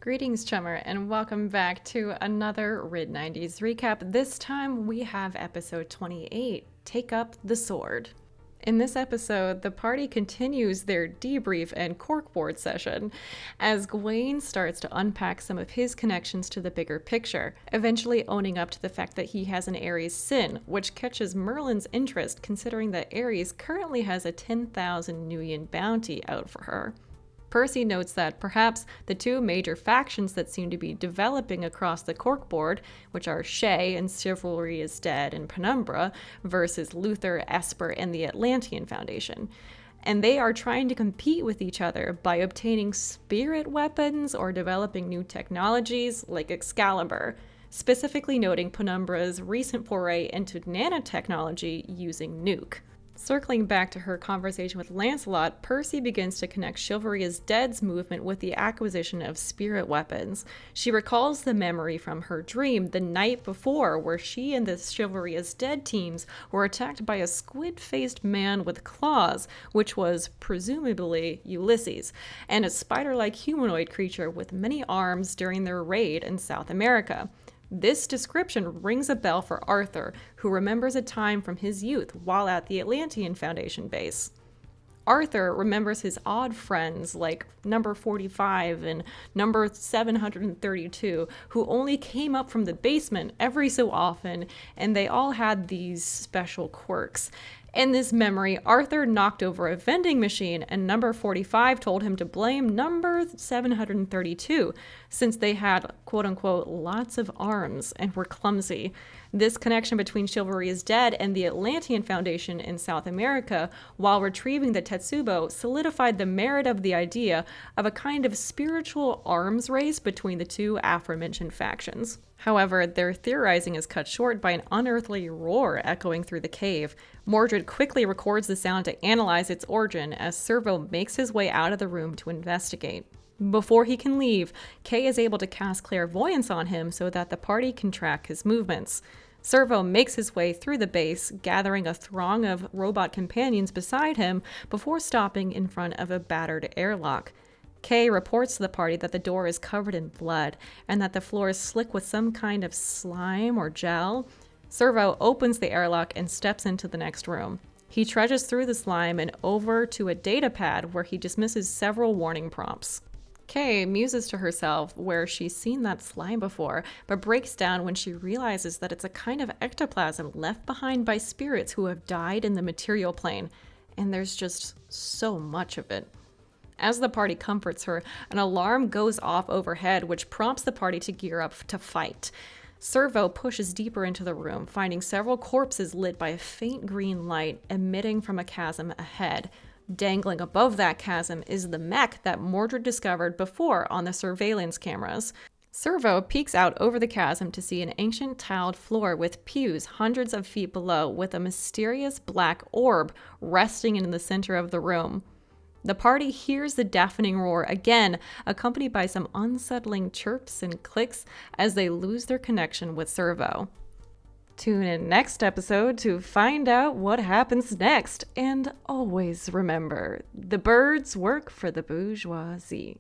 Greetings, Chummer, and welcome back to another RIT90s recap. This time we have episode 28, Take Up the Sword. In this episode, the party continues their debrief and corkboard session as Gawain starts to unpack some of his connections to the bigger picture, eventually owning up to the fact that he has an Ares sin, which catches Merlin's interest considering that Ares currently has a 10,000 Nuyen bounty out for her. Percy notes that perhaps the two major factions that seem to be developing across the corkboard, which are Shay and Chivalry is Dead and Penumbra, versus Luther, Esper, and the Atlantean Foundation. And they are trying to compete with each other by obtaining spirit weapons or developing new technologies like Excalibur, specifically noting Penumbra's recent foray into nanotechnology using nuke. Circling back to her conversation with Lancelot, Percy begins to connect Chivalry is Dead's movement with the acquisition of spirit weapons. She recalls the memory from her dream the night before where she and the Chivalry is Dead teams were attacked by a squid-faced man with claws, which was presumably Ulysses, and a spider-like humanoid creature with many arms during their raid in South America. This description rings a bell for Arthur, who remembers a time from his youth while at the Atlantean Foundation base. Arthur remembers his odd friends like number 45 and number 732, who only came up from the basement every so often, and they all had these special quirks. In this memory, Arthur knocked over a vending machine, and number 45 told him to blame number 732, since they had, quote-unquote, lots of arms and were clumsy. This connection between Chivalry is Dead and the Atlantean Foundation in South America, while retrieving the Tetsubo, solidified the merit of the idea of a kind of spiritual arms race between the two aforementioned factions. However, their theorizing is cut short by an unearthly roar echoing through the cave. Mordred quickly records the sound to analyze its origin as Servo makes his way out of the room to investigate. Before he can leave, Kay is able to cast clairvoyance on him so that the party can track his movements. Servo makes his way through the base, gathering a throng of robot companions beside him before stopping in front of a battered airlock. Kay reports to the party that the door is covered in blood and that the floor is slick with some kind of slime or gel. Servo opens the airlock and steps into the next room. He trudges through the slime and over to a data pad where he dismisses several warning prompts. Kay muses to herself where she's seen that slime before, but breaks down when she realizes that it's a kind of ectoplasm left behind by spirits who have died in the material plane, and there's just so much of it. As the party comforts her, an alarm goes off overhead, which prompts the party to gear up to fight. Servo pushes deeper into the room, finding several corpses lit by a faint green light emitting from a chasm ahead. Dangling above that chasm is the mech that Mordred discovered before on the surveillance cameras. Servo peeks out over the chasm to see an ancient tiled floor with pews hundreds of feet below, with a mysterious black orb resting in the center of the room. The party hears the deafening roar again, accompanied by some unsettling chirps and clicks as they lose their connection with Servo. Tune in next episode to find out what happens next, and always remember, the birds work for the bourgeoisie.